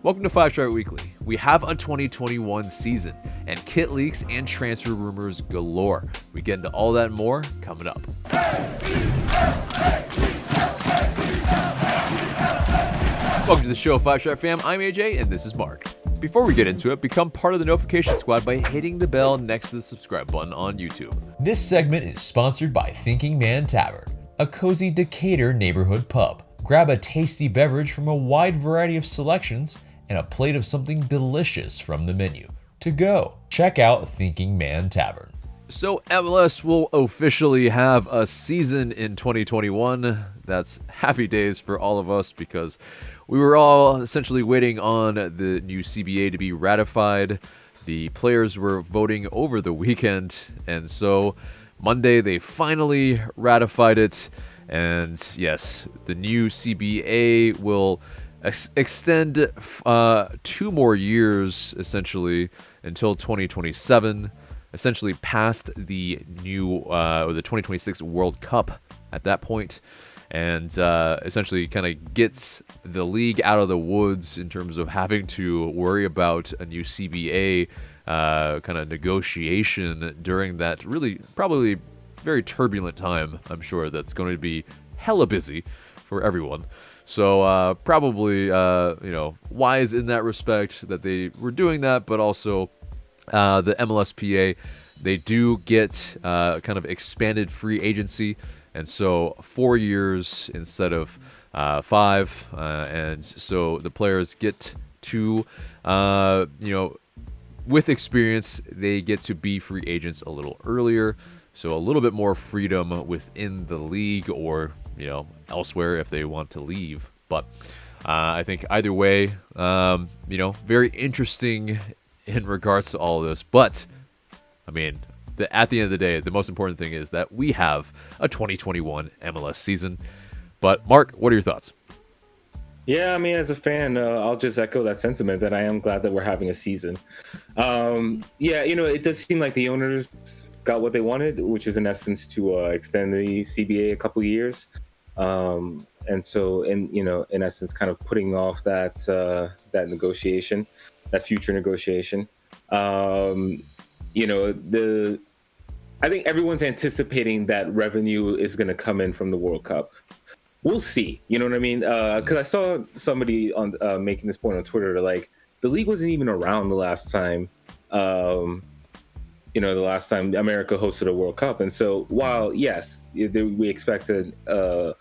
Welcome to 5 Star Weekly. We have a 2021 season, and kit leaks and transfer rumors galore. We get into all that and more coming up. Welcome to the show, 5 Star fam. I'm AJ, and this is Marc. Before we get into it, become part of the notification squad by hitting the bell next to the subscribe button on YouTube. This segment is sponsored by Thinking Man Tavern, a cozy Decatur neighborhood pub. Grab a tasty beverage from a wide variety of selections and a plate of something delicious from the menu. To go, check out Thinking Man Tavern. So MLS will officially have a season in 2021. That's happy days for all of us because we were all essentially waiting on the new CBA to be ratified. The players were voting over the weekend, and so Monday they finally ratified it. And yes, the new CBA will extend 2 more years, essentially, until 2027, essentially past the new the 2026 World Cup at that point, and essentially kind of gets the league out of the woods in terms of having to worry about a new CBA kind of negotiation during that really probably very turbulent time. I'm sure that's going to be hella busy for everyone. So probably wise in that respect that they were doing that, but also the MLSPA, they do get kind of expanded free agency, and so 4 years instead of 5, and so the players get to with experience, they get to be free agents a little earlier. So a little bit more freedom within the league or, elsewhere if they want to leave. But I think either way, very interesting in regards to all of this. But, I mean, at the end of the day, the most important thing is that we have a 2021 MLS season. But, Marc, what are your thoughts? Yeah, I mean, as a fan, I'll just echo that sentiment that I am glad that we're having a season. It does seem like the owners got what they wanted, which is in essence to extend the CBA a couple of years, and so in essence, kind of putting off that negotiation, that future negotiation. I think everyone's anticipating that revenue is going to come in from the World Cup. We'll see. You know what I mean? Because I saw somebody on making this point on Twitter, like the league wasn't even around the last time. The last time America hosted a World Cup, and so while yes, we expected a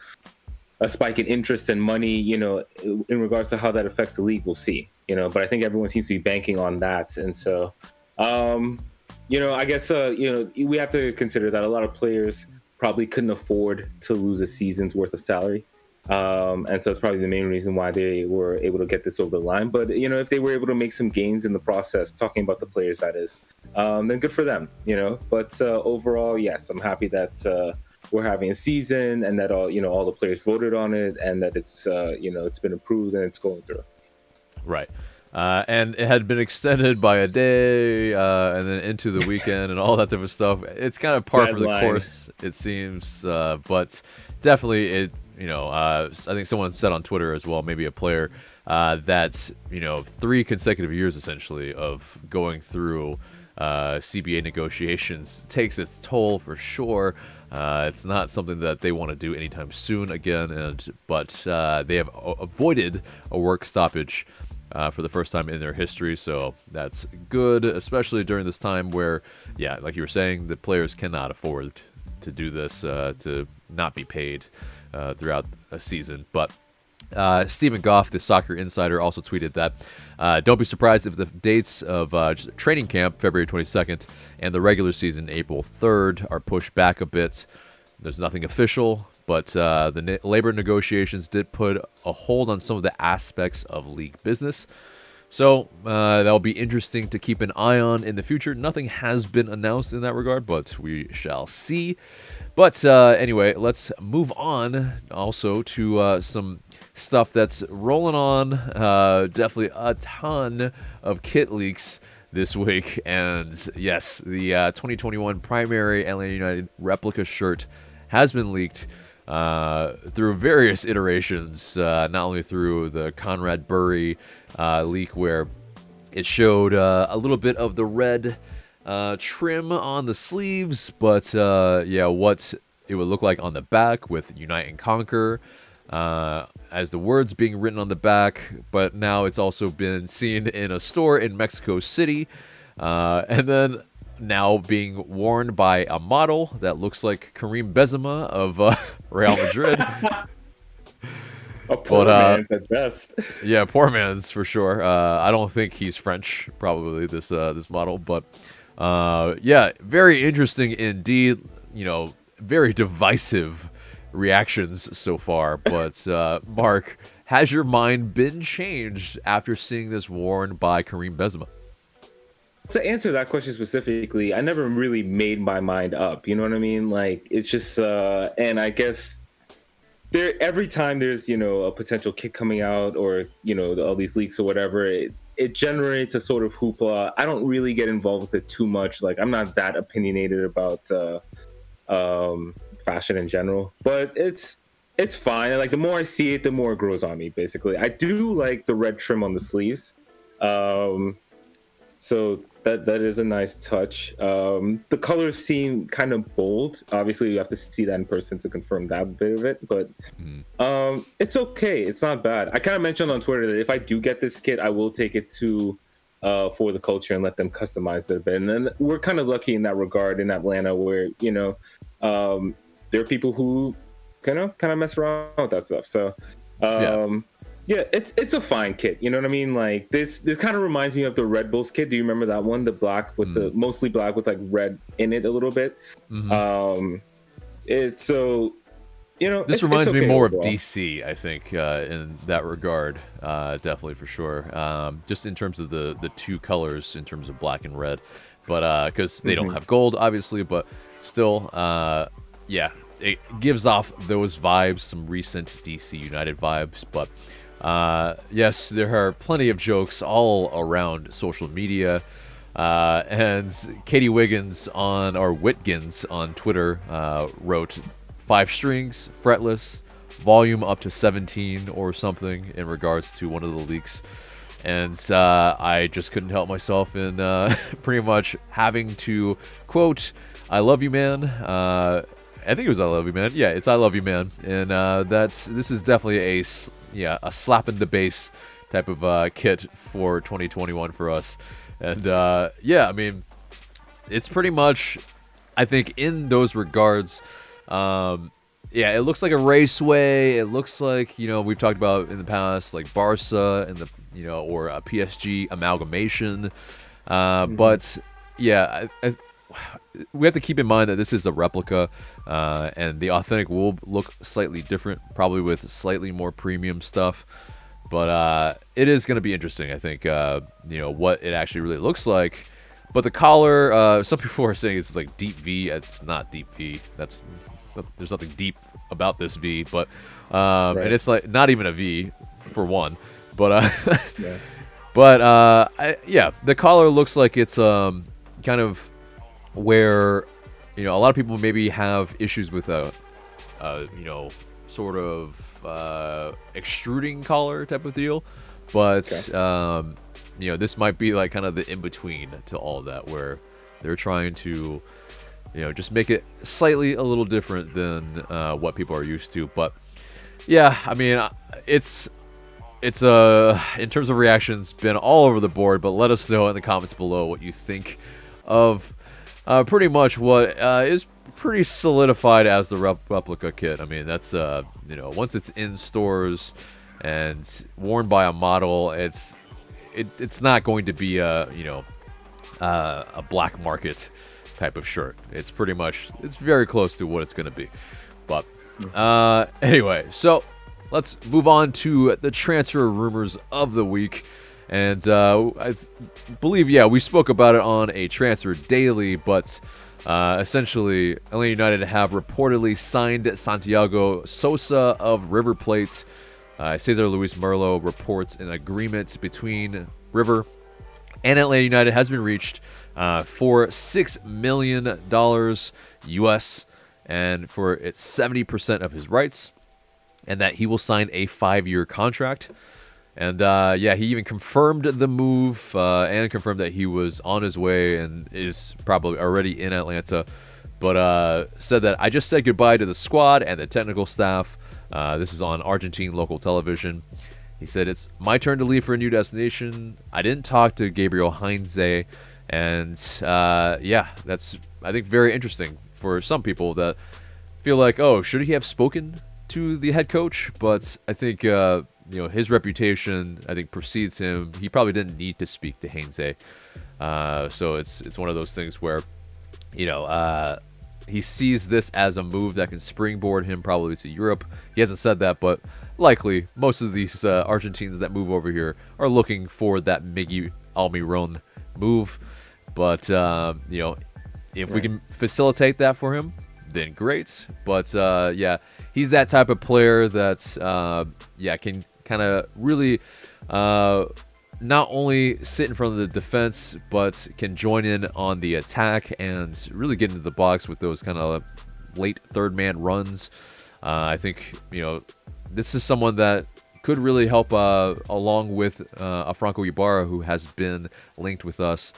spike in interest and money, in regards to how that affects the league, we'll see. But I think everyone seems to be banking on that, and so I guess we have to consider that a lot of players probably couldn't afford to lose a season's worth of salary. And so it's probably the main reason why they were able to get this over the line. But, if they were able to make some gains in the process, talking about the players, that is, then good for them, But overall, yes, I'm happy that we're having a season and that all the players voted on it and that it's, it's been approved and it's going through. Right. And it had been extended by a day and then into the weekend and all that type of stuff. It's kind of par for the course, it seems. But definitely, I think someone said on Twitter as well, maybe a player, that 3 consecutive years essentially of going through CBA negotiations takes its toll for sure. It's not something that they want to do anytime soon again, but they have avoided a work stoppage for the first time in their history, so that's good, especially during this time where, like you were saying, the players cannot afford to do this, to not be paid throughout a season. But Stephen Goff, the soccer insider, also tweeted that don't be surprised if the dates of training camp, February 22nd, and the regular season, April 3rd, are pushed back a bit. There's nothing official, but the labor negotiations did put a hold on some of the aspects of league business. So that'll be interesting to keep an eye on in the future. Nothing has been announced in that regard, but we shall see. But anyway, let's move on also to some stuff that's rolling on. Definitely a ton of kit leaks this week. And yes, the 2021 primary Atlanta United replica shirt has been leaked. through various iterations, not only through the Conrad Burry leak where it showed a little bit of the red trim on the sleeves, but what it would look like on the back with Unite and Conquer as the words being written on the back. But now it's also been seen in a store in Mexico City, and then now being worn by a model that looks like Karim Benzema of Real Madrid. A poor man's at best. Yeah, poor man's for sure. I don't think he's French, probably this model, but very interesting indeed. Very divisive reactions so far. But Mark, has your mind been changed after seeing this worn by Karim Benzema? To answer that question specifically, I never really made my mind up. You know what I mean? Like, it's just, and I guess every time there's, a potential kit coming out or, all these leaks or whatever, it generates a sort of hoopla. I don't really get involved with it too much. Like, I'm not that opinionated about fashion in general, but it's fine. And, like, the more I see it, the more it grows on me, basically. I do like the red trim on the sleeves. So that is a nice touch. The colors seem kind of bold. Obviously, you have to see that in person to confirm that bit of it. But it's okay. It's not bad. I kind of mentioned on Twitter that if I do get this kit, I will take it to For the Culture and let them customize it a bit. And then we're kind of lucky in that regard in Atlanta, where there are people who kind of mess around with that stuff. So. Yeah, it's a fine kit. You know what I mean? Like this kind of reminds me of the Red Bulls kit. Do you remember that one? The black with the mostly black with like red in it a little bit. It's so, this reminds me more overall of DC, I think, in that regard. Definitely for sure. Just in terms of the two colors, in terms of black and red, but because they don't have gold, obviously, but still, it gives off those vibes, some recent DC United vibes, but. Yes, there are plenty of jokes all around social media, and Katie Wiggins Witkins on Twitter wrote 5 strings, fretless, volume up to 17 or something in regards to one of the leaks, and I just couldn't help myself in pretty much having to quote, "I love you, man." I think it was "I love you, man." Yeah, it's "I love you, man," and this is definitely a slap in the base type of kit for 2021 for us. And I mean, it's pretty much, I think, in those regards, it looks like a raceway. It looks like, we've talked about in the past, like Barca and the, or a PSG amalgamation. But yeah, we have to keep in mind that this is a replica, and the authentic will look slightly different, probably with slightly more premium stuff. But it is going to be interesting, I think, what it actually really looks like. But the collar, some people are saying it's like deep V. It's not deep V. There's nothing deep about this V, but right. And it's like not even a V for one. But the collar looks like it's kind of where a lot of people maybe have issues with a sort of extruding collar type of deal, but this might be like kind of the in between to all of that, where they're trying to just make it slightly a little different than what people are used to. But yeah, I mean, it's in terms of reactions, been all over the board. But let us know in the comments below what you think of pretty much what is pretty solidified as the replica kit. I mean, that's once it's in stores and worn by a model, it's not going to be a black market type of shirt. It's very close to what it's going to be. But anyway, so let's move on to the transfer rumors of the week. And I believe, we spoke about it on a Transfer Daily, but essentially, Atlanta United have reportedly signed Santiago Sosa of River Plate. Cesar Luis Merlo reports an agreement between River and Atlanta United has been reached for $6 million US. and for it's 70% of his rights, and that he will sign a 5-year contract. And yeah, he even confirmed the move and confirmed that he was on his way and is probably already in Atlanta. But said that I just said goodbye to the squad and the technical staff. This is on Argentine local television. He said, it's my turn to leave for a new destination. I didn't talk to Gabriel Heinze. And yeah, that's, I think, very interesting for some people that feel like, oh, should he have spoken to the head coach? But I think, his reputation, I think, precedes him. He probably didn't need to speak to Heinze. So it's one of those things where, he sees this as a move that can springboard him probably to Europe. He hasn't said that, but likely most of these Argentines that move over here are looking for that Miguel Almiron move. But, if we can facilitate that for him, then great. But, yeah, he's that type of player that, can kind of really not only sit in front of the defense, but can join in on the attack and really get into the box with those kind of late third man runs. I think, this is someone that could really help along with Franco Escobar, who has been linked with us,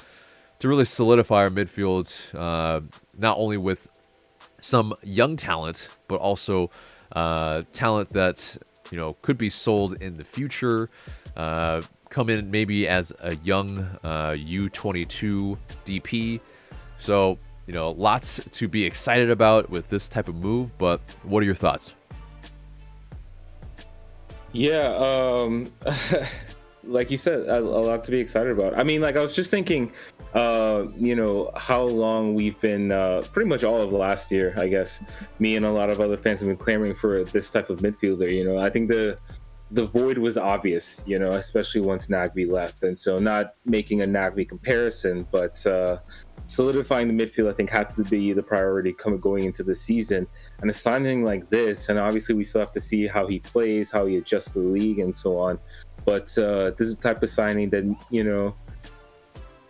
to really solidify our midfield, not only with some young talent, but also talent that, could be sold in the future, come in maybe as a young U22 DP. So, lots to be excited about with this type of move, but what are your thoughts? Yeah, like you said, a lot to be excited about. I mean, like, I was just thinking, how long we've been, pretty much all of last year, I guess, me and a lot of other fans have been clamoring for this type of midfielder. I think the void was obvious, especially once Nagby left. And so not making a Nagby comparison, but solidifying the midfield, I think, had to be the priority going into the season. And a signing like this, and obviously we still have to see how he plays, how he adjusts to the league and so on. But this is the type of signing that,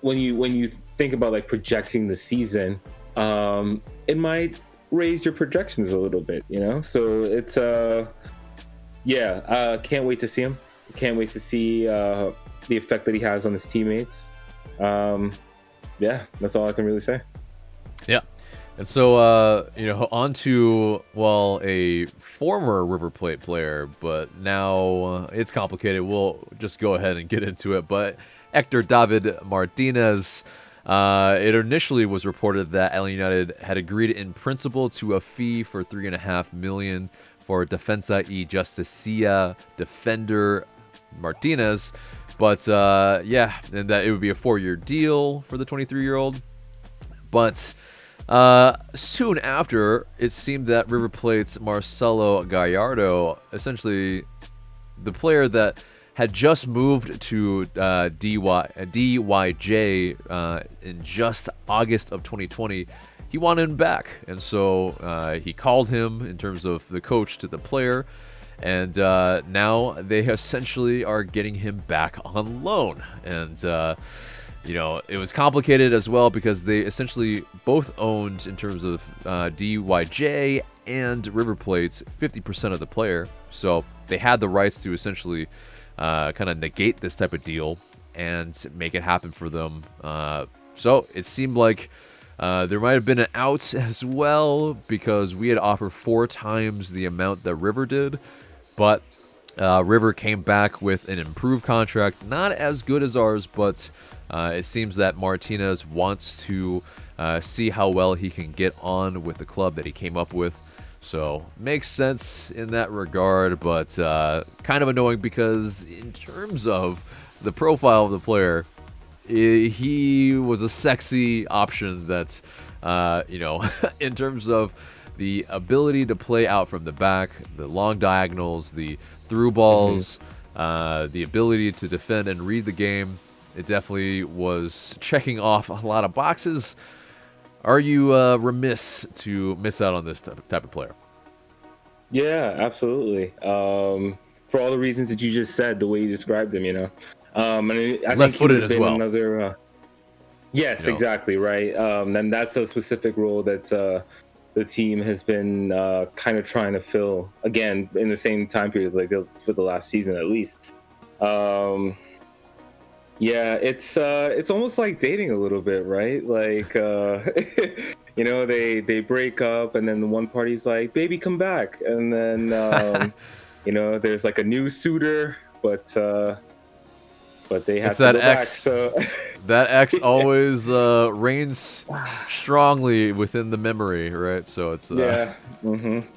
when you think about like projecting the season, it might raise your projections a little bit, So it's can't wait to see him. Can't wait to see the effect that he has on his teammates. Yeah, that's all I can really say. Yeah. And so, on to, a former River Plate player, but now it's complicated. We'll just go ahead and get into it. But Hector David Martinez, it initially was reported that LA United had agreed in principle to a fee for $3.5 million for Defensa y Justicia defender Martinez. But, and that it would be a 4-year deal for the 23-year-old. But soon after, it seemed that River Plate's Marcelo Gallardo, essentially the player that had just moved to DYJ in just August of 2020, he wanted him back. And so he called him in terms of the coach to the player. And now they essentially are getting him back on loan. And, it was complicated as well because they essentially both owned, in terms of DYJ and River Plate, 50% of the player. So they had the rights to essentially kind of negate this type of deal and make it happen for them. So it seemed like there might have been an out as well because we had offered 4 times the amount that River did. But River came back with an improved contract, not as good as ours, but it seems that Martinez wants to see how well he can get on with the club that he came up with. So makes sense in that regard, but kind of annoying because in terms of the profile of the player, he was a sexy option that's, in terms of the ability to play out from the back, the long diagonals, the through balls, the ability to defend and read the game. It definitely was checking off a lot of boxes. Are you remiss to miss out on this type of player? Yeah, absolutely. For all the reasons that you just said, the way you described him, and I left-footed as well. Yes, exactly right. And that's a specific role that the team has been kind of trying to fill again in the same time period, like for the last season at least. Yeah, it's almost like dating a little bit, right? Like, you know, they break up, and then one party's like, "Baby, come back," and then you know, there's like a new suitor, but they have It's to that go back. X. So That X always reigns strongly within the memory, right? So it's yeah,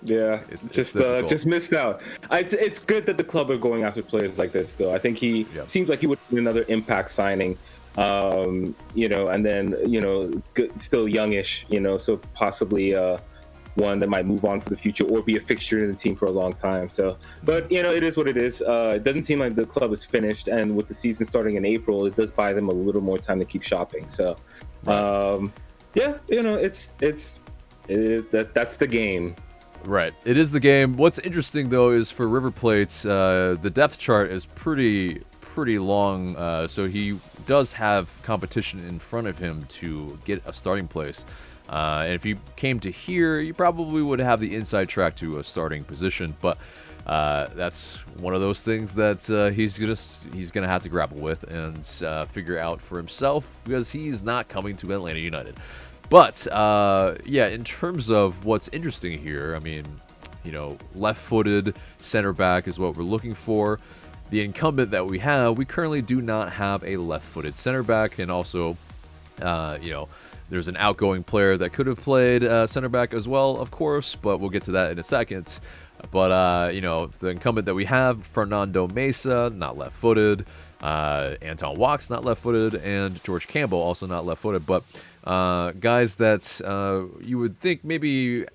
yeah, it's just missed out. It's good that the club are going after players like this, though. I think he seems like he would be another impact signing. You know, and then, you know, still youngish, you know, so possibly one that might move on for the future or be a fixture in the team for a long time. So, but you know, it is what it is. It doesn't seem like the club is finished, and with the season starting in April, it does buy them a little more time to keep shopping. So, yeah, you know, it is that's the game. Right. It is the game. What's interesting though is for River Plate, the depth chart is pretty long, so he does have competition in front of him to get a starting place. And if you came to here, you probably would have the inside track to a starting position, but that's one of those things that he's gonna have to grapple with and figure out for himself, because he's not coming to Atlanta United. But yeah, in terms of what's interesting here, I mean, you know, left-footed center back is what we're looking for. The incumbent that we have, we currently do not have a left-footed center back, and also, you know, there's an outgoing player that could have played center back as well, of course, but we'll get to that in a second. But, you know, the incumbent that we have, Fernando Mesa, not left-footed, Anton Walks, not left-footed, and George Campbell, also not left-footed. But guys that you would think maybe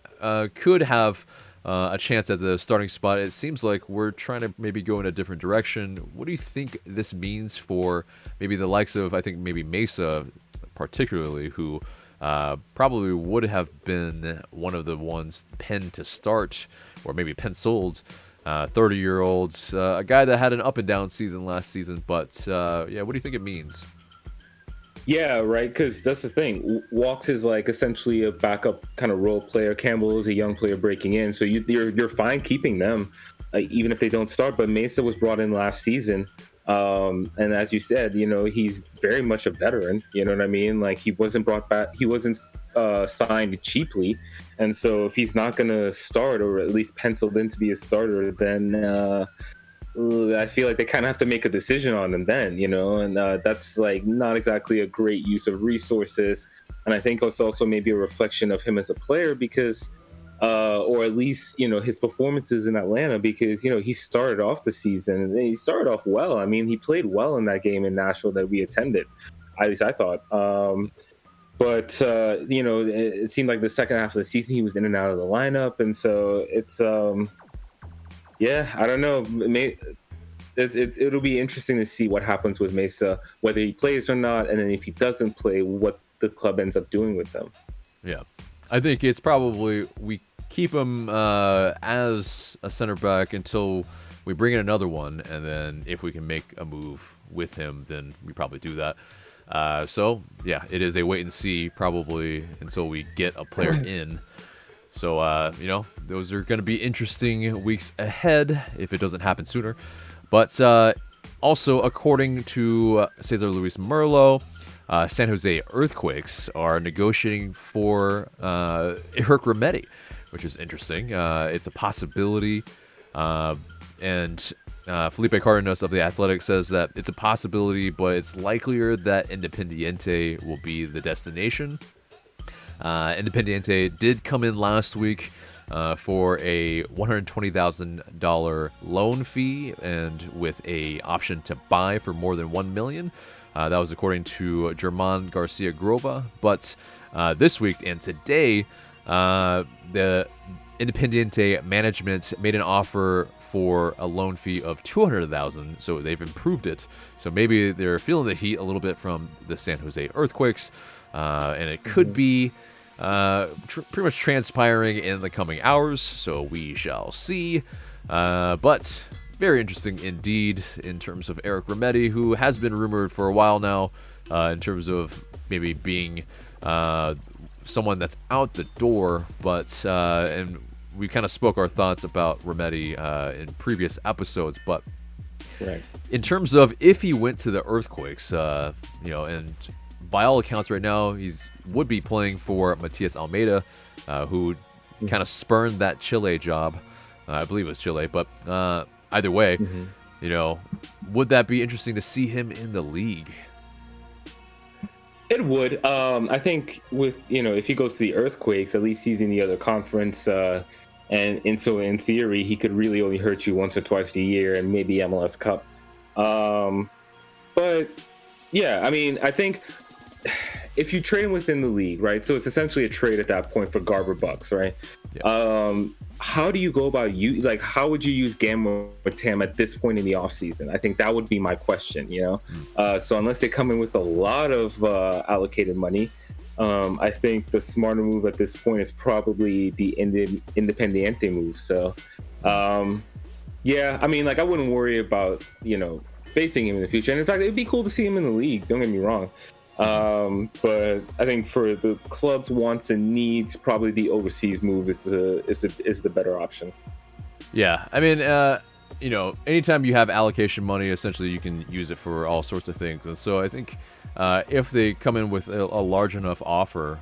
could have a chance at the starting spot. It seems like we're trying to maybe go in a different direction. What do you think this means for maybe the likes of, I think, maybe Mesa particularly, who probably would have been one of the ones penned to start, or maybe penciled, 30-year-olds, a guy that had an up and down season last season, but yeah, what do you think it means? Yeah, right, because that's the thing. Walks is like essentially a backup kind of role player. Campbell is a young player breaking in, so you're fine keeping them, even if they don't start. But Mesa was brought in last season, and as you said, you know, he's very much a veteran. You know what I mean? Like, he wasn't brought back. He wasn't signed cheaply, and so if he's not going to start, or at least penciled in to be a starter, then I feel like they kind of have to make a decision on him then, you know, and that's like not exactly a great use of resources. And I think it's also maybe a reflection of him as a player, because, or at least, you know, his performances in Atlanta, because, you know, he started off the season and he started off well. I mean, he played well in that game in Nashville that we attended, at least I thought. But, you know, it seemed like the second half of the season, he was in and out of the lineup. And so it's, yeah, I don't know. It'll be interesting to see what happens with Mesa, whether he plays or not, and then if he doesn't play, what the club ends up doing with them. Yeah, I think it's probably we keep him as a center back until we bring in another one, and then if we can make a move with him, then we probably do that. So yeah, it is a wait and see probably until we get a player in. So, you know, those are going to be interesting weeks ahead if it doesn't happen sooner. But also, according to Cesar Luis Merlo, San Jose Earthquakes are negotiating for Eric Remedi, which is interesting. It's a possibility. And Felipe Cardenas of The Athletic says that it's a possibility, but it's likelier that Independiente will be the destination. Independiente did come in last week for a $120,000 loan fee, and with a option to buy for more than $1 million. That was according to German Garcia Grova. But this week and today, the Independiente management made an offer for a loan fee of $200,000, so they've improved it. So maybe they're feeling the heat a little bit from the San Jose Earthquakes. And it could be pretty much transpiring in the coming hours, so we shall see. But very interesting indeed in terms of Eric Remedi, who has been rumored for a while now in terms of maybe being someone that's out the door, but and we kind of spoke our thoughts about Remedi in previous episodes, but Right. in terms of if he went to the Earthquakes, and by all accounts right now, would be playing for Matias Almeida, who kind of spurned that Chile job. I believe it was Chile, but either way, would that be interesting to see him in the league? It would. I think if he goes to the Earthquakes, at least he's in the other conference. And so in theory, he could really only hurt you once or twice a year and maybe MLS Cup. But yeah, I mean, I think if you trade him within the league, right? So it's essentially a trade at that point for Garber bucks, right? Yeah. How do you go about how would you use Gamma or Tam at this point in the offseason? I think that would be my question, So unless they come in with a lot of allocated money, I think the smarter move at this point is probably the Independiente move. So, yeah, I mean, I wouldn't worry about, facing him in the future. And in fact, it'd be cool to see him in the league. Don't get me wrong. But I think for the club's wants and needs, probably the overseas move is the better option. Yeah, I mean, anytime you have allocation money, essentially you can use it for all sorts of things. And so I think if they come in with a large enough offer,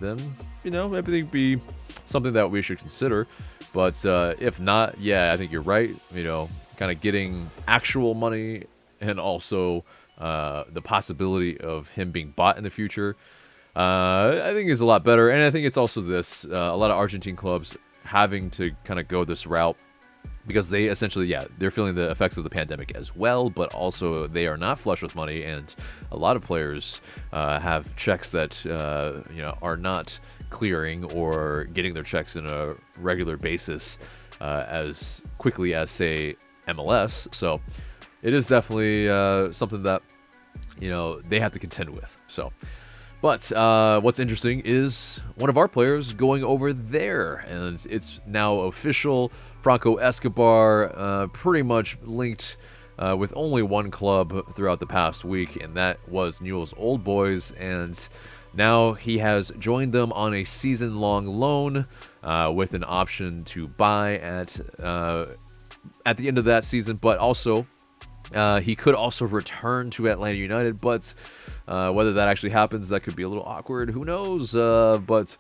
then maybe they'd be something that we should consider. But if not, yeah, I think you're right. Kind of getting actual money and also the possibility of him being bought in the future, I think is a lot better. And I think it's also this, a lot of Argentine clubs having to kind of go this route because they essentially, they're feeling the effects of the pandemic as well, but also they are not flush with money. And a lot of players have checks that, are not clearing or getting their checks in a regular basis as quickly as, say, MLS. So it is definitely something that, they have to contend with. So, but what's interesting is one of our players going over there, and it's now official. Franco Escobar pretty much linked with only one club throughout the past week, and that was Newell's Old Boys, and now he has joined them on a season-long loan with an option to buy at the end of that season, but also he could also return to Atlanta United, but whether that actually happens, that could be a little awkward. Who knows? But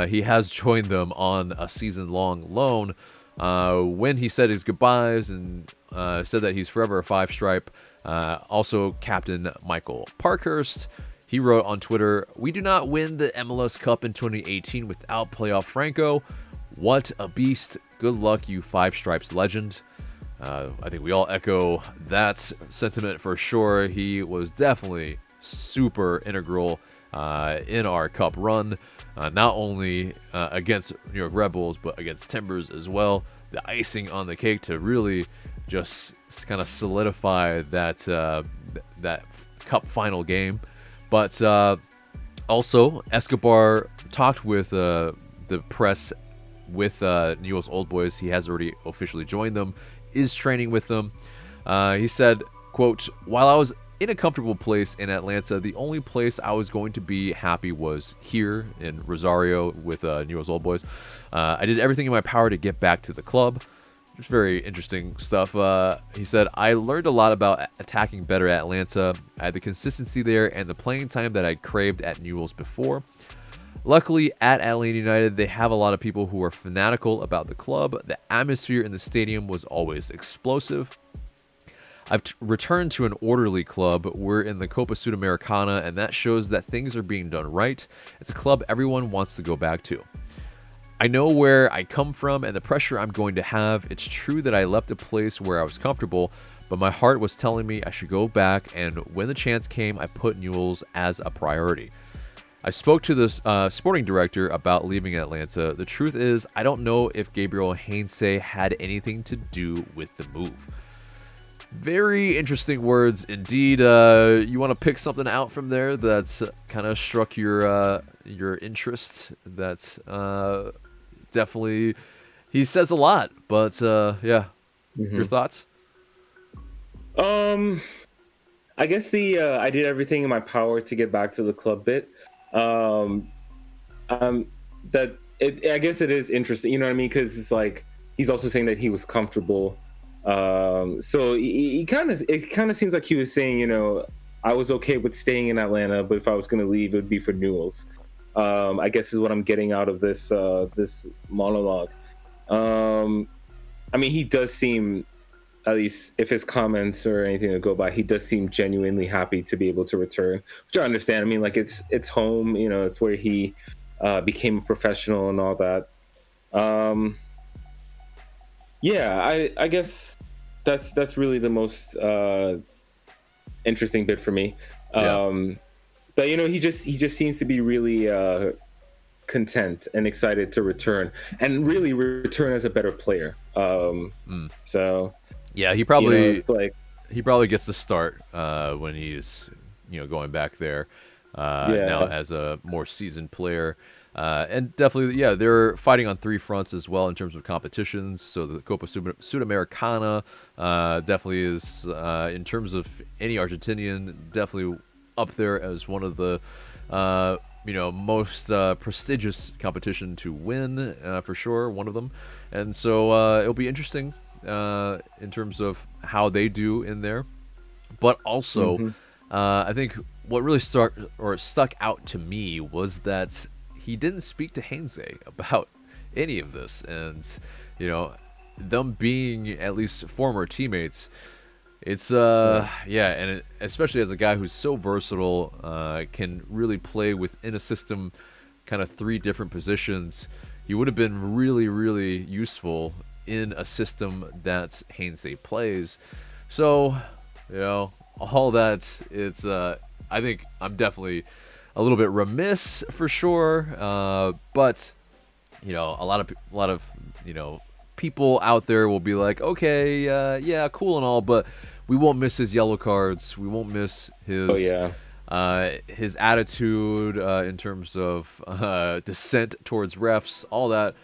he has joined them on a season-long loan. When he said his goodbyes and said that he's forever a five-stripe, also Captain Michael Parkhurst, he wrote on Twitter, "We do not win the MLS Cup in 2018 without playoff Franco. What a beast. Good luck, you Five Stripes legend." I think we all echo that sentiment for sure. He was definitely super integral in our cup run, not only against New York Red Bulls, but against Timbers as well. The icing on the cake to really just kind of solidify that cup final game. But also, Escobar talked with the press with Newell's Old Boys. He has already officially joined them, is training with them. He said, quote, "While I was in a comfortable place in Atlanta, the only place I was going to be happy was here in Rosario with Newell's Old Boys. I did everything in my power to get back to the club." It's very interesting stuff. He said, "I learned a lot about attacking better at Atlanta. I had the consistency there and the playing time that I craved at Newell's before. Luckily, at Atlanta United, they have a lot of people who are fanatical about the club. The atmosphere in the stadium was always explosive. I've returned to an orderly club. We're in the Copa Sudamericana, and that shows that things are being done right. It's a club everyone wants to go back to. I know where I come from and the pressure I'm going to have. It's true that I left a place where I was comfortable, but my heart was telling me I should go back, and when the chance came, I put Newell's as a priority. I spoke to the sporting director about leaving Atlanta. The truth is, I don't know if Gabriel Heinze had anything to do with the move." Very interesting words indeed. You want to pick something out from there that's kind of struck your interest? That's definitely, he says a lot, but yeah. Your thoughts? I guess I did everything in my power to get back to the club bit. I guess it is interesting, you know what I mean? Because it's like he's also saying that he was comfortable. So it kind of seems like he was saying, you know, I was okay with staying in Atlanta, but if I was going to leave, it would be for Newell's. I guess is what I'm getting out of this this monologue. I mean, he does seem, at least if his comments or anything to go by, he does seem genuinely happy to be able to return, which I understand. I mean, like it's home, you know, it's where he became a professional and all that. Yeah, I guess that's really the most interesting bit for me. But you know, he just seems to be really content and excited to return and really return as a better player. So yeah, he probably, you know, it's like, he probably gets the start when he's, you know, going back there now as a more seasoned player. And definitely, yeah, they're fighting on 3 fronts as well in terms of competitions. So the Copa Sudamericana definitely is, in terms of any Argentinian, definitely up there as one of the, you know, most prestigious competition to win, for sure, one of them. And so it'll be interesting in terms of how they do in there. But also, I think what really stuck out to me was that he didn't speak to Heinze about any of this. And, you know, them being at least former teammates, it's, and especially as a guy who's so versatile, can really play within a system, kind of 3 different positions, he would have been really, really useful in a system that Heinze plays. So, you know, all that, it's, I think I'm definitely a little bit remiss for sure, but you know, a lot of you know, people out there will be like, okay, yeah, cool and all, but we won't miss his yellow cards. We won't miss his his attitude in terms of dissent towards refs, all that.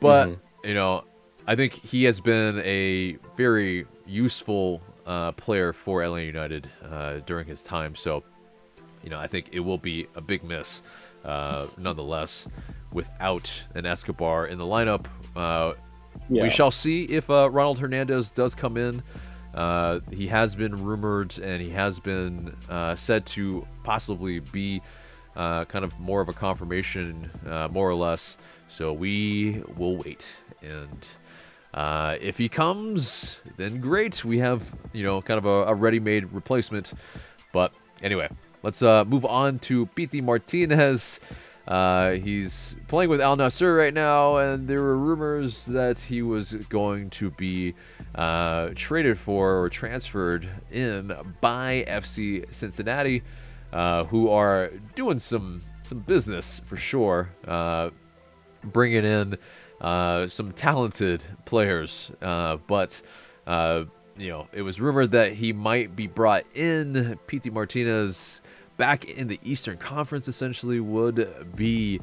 But you know, I think he has been a very useful player for Atlanta United during his time. So, you know, I think it will be a big miss, nonetheless, without an Escobar in the lineup. We shall see if Ronald Hernandez does come in. He has been rumored, and he has been said to possibly be kind of more of a confirmation, more or less. So we will wait. And if he comes, then great. We have, you know, kind of a ready-made replacement. But anyway, let's move on to PT Martinez. He's playing with Al Nassr right now, and there were rumors that he was going to be traded for or transferred in by FC Cincinnati, who are doing some business for sure, bringing in some talented players, but you know, it was rumored that he might be brought in. PT Martinez back in the Eastern Conference essentially would be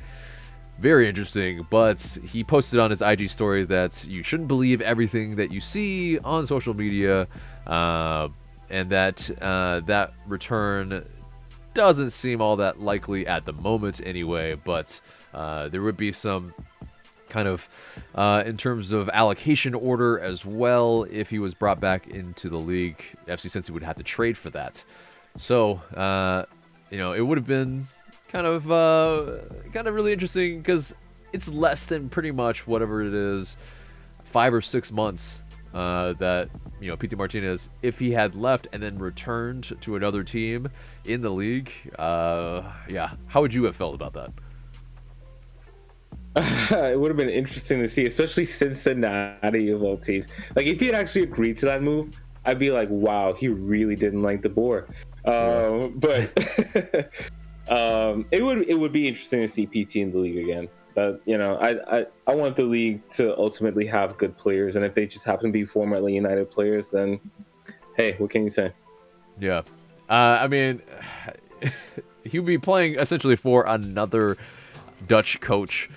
very interesting, but he posted on his IG story that you shouldn't believe everything that you see on social media, and that that return doesn't seem all that likely at the moment anyway, but there would be some kind of in terms of allocation order as well. If he was brought back into the league, FC Cincy would have to trade for that. So you know, it would have been kind of really interesting, because it's less than pretty much whatever it is, 5 or 6 months that, you know, PT Martinez, if he had left and then returned to another team in the league, yeah, how would you have felt about that? It would have been interesting to see, especially Cincinnati of all teams. Like, if he had actually agreed to that move, I'd be like, wow, he really didn't like the boar. But it would be interesting to see PT in the league again. You know, I want the league to ultimately have good players, and if they just happen to be former Atlanta United players, then hey, what can you say? Yeah, I mean, he would be playing essentially for another Dutch coach,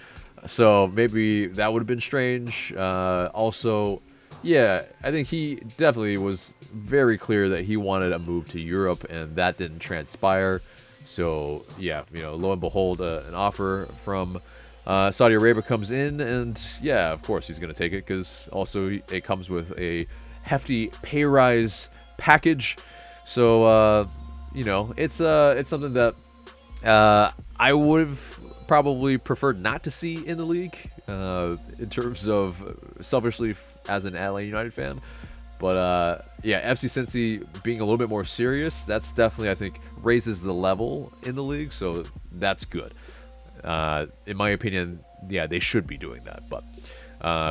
so maybe that would have been strange. Also, yeah, I think he definitely was very clear that he wanted a move to Europe, and that didn't transpire. So yeah, lo and behold, an offer from Saudi Arabia comes in, and yeah, of course he's going to take it, because also it comes with a hefty pay rise package. So it's something that I would have probably preferred not to see in the league, in terms of selfishly as an LA United fan. But yeah, FC Cincy being a little bit more serious, that's definitely, I think, raises the level in the league. So that's good. In my opinion, yeah, they should be doing that. But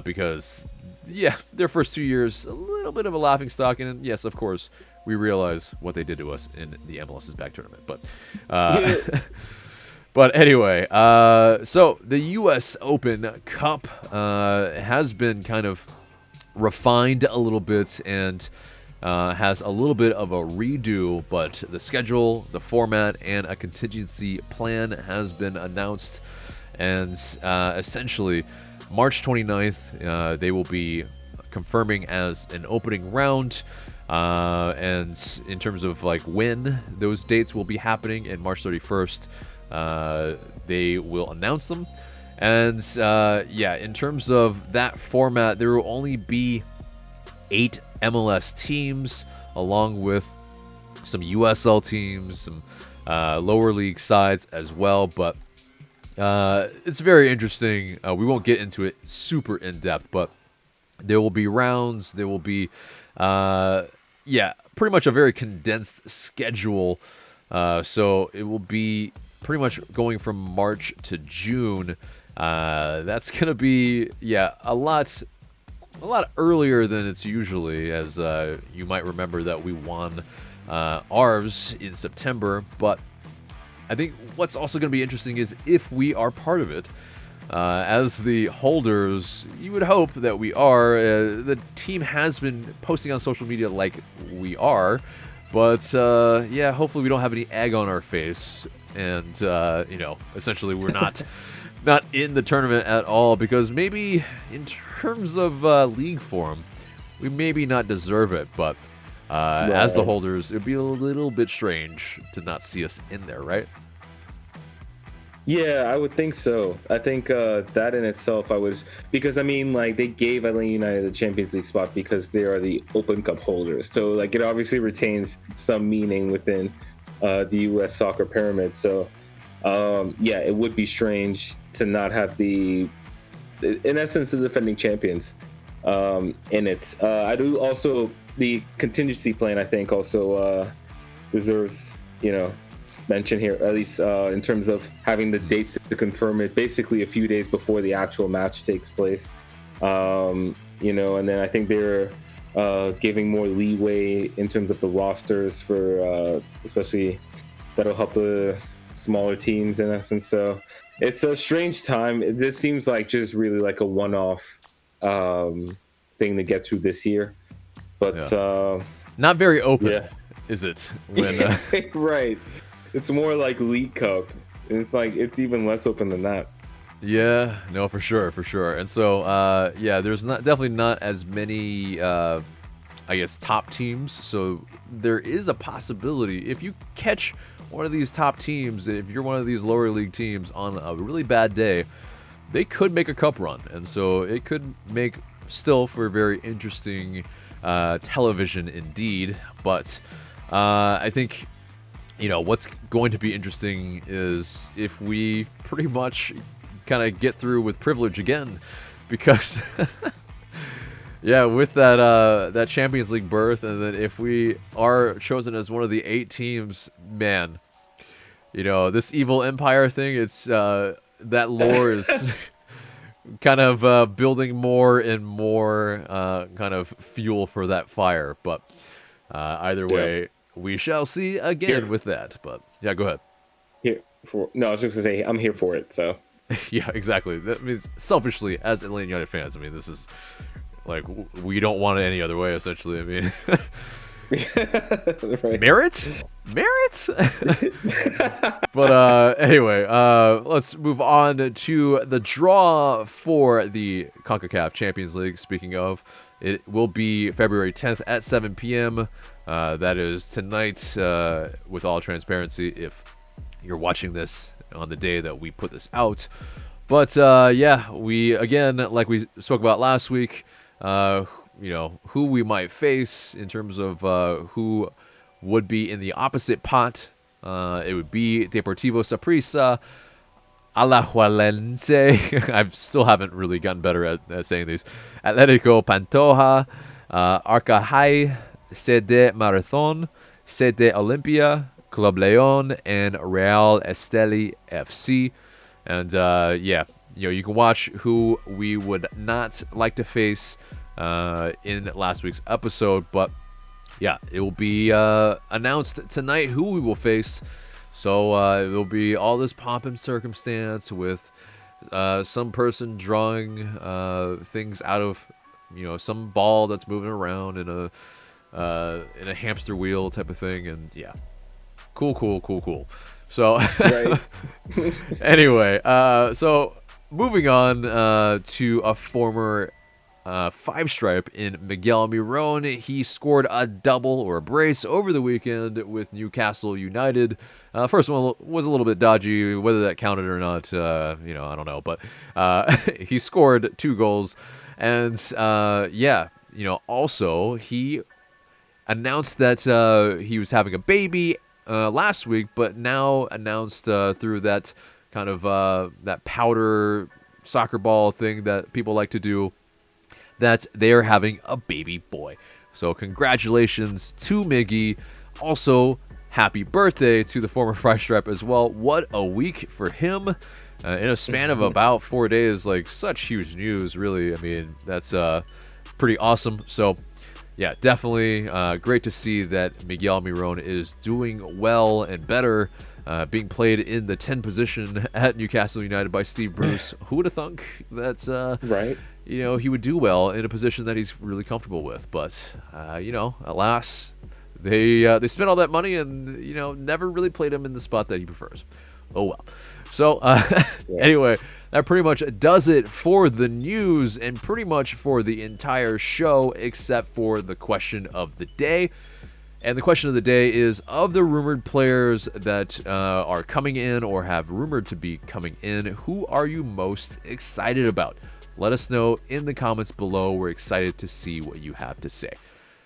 because, yeah, their first 2 years, a little bit of a laughing stock. And yes, of course, we realize what they did to us in the MLS's back tournament. But but anyway, so the U.S. Open Cup has been kind of refined a little bit, and has a little bit of a redo, but the schedule, the format, and a contingency plan has been announced. And essentially, March 29th, they will be confirming as an opening round. And in terms of like when those dates will be happening, and March 31st, they will announce them. And yeah, in terms of that format, there will only be 8 MLS teams, along with some USL teams, some lower league sides as well. But it's very interesting. We won't get into it super in depth, but there will be rounds. There will be, yeah, pretty much a very condensed schedule. So it will be pretty much going from March to June. That's going to be, yeah, a lot earlier than it's usually, as you might remember that we won ours in September. But I think what's also going to be interesting is if we are part of it. As the holders, you would hope that we are. The team has been posting on social media like we are. But, yeah, hopefully we don't have any egg on our face. And, essentially we're not in the tournament at all, because maybe in terms of league form, we maybe not deserve it. But right. As the holders, it would be a little bit strange to not see us in there, right? Yeah, I would think so. I think that in itself, because I mean, like, they gave Atlanta United the Champions League spot because they are the Open Cup holders. So, like, it obviously retains some meaning within the U.S. soccer pyramid. So, yeah, it would be strange to not have in essence, the defending champions in it. I do also, the contingency plan, I think, also deserves, mention here, at least in terms of having the dates to confirm it basically a few days before the actual match takes place. And then I think they're giving more leeway in terms of the rosters for especially that'll help the smaller teams in essence. So it's a strange time. This seems like just really like a one-off thing to get through this year, but not very open, is it? When right. It's more like League Cup. It's like it's even less open than that. Yeah, no, for sure. And so, yeah, there's definitely not as many, I guess, top teams. So there is a possibility if you catch one of these top teams, if you're one of these lower league teams on a really bad day, they could make a cup run, and so it could make still for a very interesting television indeed. But I think, what's going to be interesting is if we pretty much kind of get through with privilege again, because yeah, with that Champions League berth, and then if we are chosen as one of the 8 teams, man, this evil empire thing, it's that lore is kind of building more and more kind of fuel for that fire. But either way, we shall see again with that. But yeah, go ahead. I was just gonna say I'm here for it. So yeah, exactly. That means selfishly, as Atlanta United fans, I mean, this is like we don't want it any other way. Essentially, I mean, right. merit. But anyway, let's move on to the draw for the Concacaf Champions League. Speaking of, it will be February 10th at 7 p.m. That is tonight, with all transparency, if you're watching this on the day that we put this out. But yeah, we again, like we spoke about last week, who we might face in terms of who would be in the opposite pot. It would be Deportivo Saprissa, Alajuelense. I still haven't really gotten better at saying these. Atletico Pantoja, Arcajay, CD Marathon, CD Olimpia, Club Leon, and Real Esteli FC. And you can watch who we would not like to face in last week's episode. But yeah, it will be announced tonight who we will face. So it will be all this pomp and circumstance with some person drawing things out of some ball that's moving around in a hamster wheel type of thing. And yeah, cool. So Right. anyway, so moving on to a former five stripe in Miguel Almiron. He scored a double or a brace over the weekend with Newcastle United. First one was a little bit dodgy, whether that counted or not, I don't know. But he scored 2 goals, and also he announced that he was having a baby last week, but now announced through that kind of that powder soccer ball thing that people like to do, that they are having a baby boy. So congratulations to Miggy. Also, happy birthday to the former Fry Stripe as well. What a week for him. In a span of about 4 days, like such huge news, really. I mean, that's pretty awesome. So yeah, definitely great to see that Miguel Almiron is doing well and better, being played in the 10 position at Newcastle United by Steve Bruce. Who would have thunk that's Right. he would do well in a position that he's really comfortable with. But alas, they spent all that money and never really played him in the spot that he prefers. Oh well. So anyway, that pretty much does it for the news and pretty much for the entire show, except for the question of the day. And the question of the day is, of the rumored players that are coming in or have rumored to be coming in, who are you most excited about? Let us know in the comments below. We're excited to see what you have to say.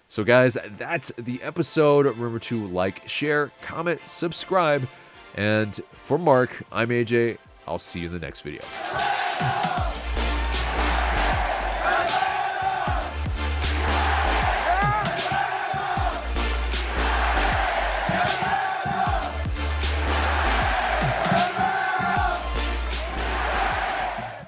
So guys, that's the episode. Remember to like, share, comment, subscribe. And for Mark, I'm AJ. I'll see you in the next video.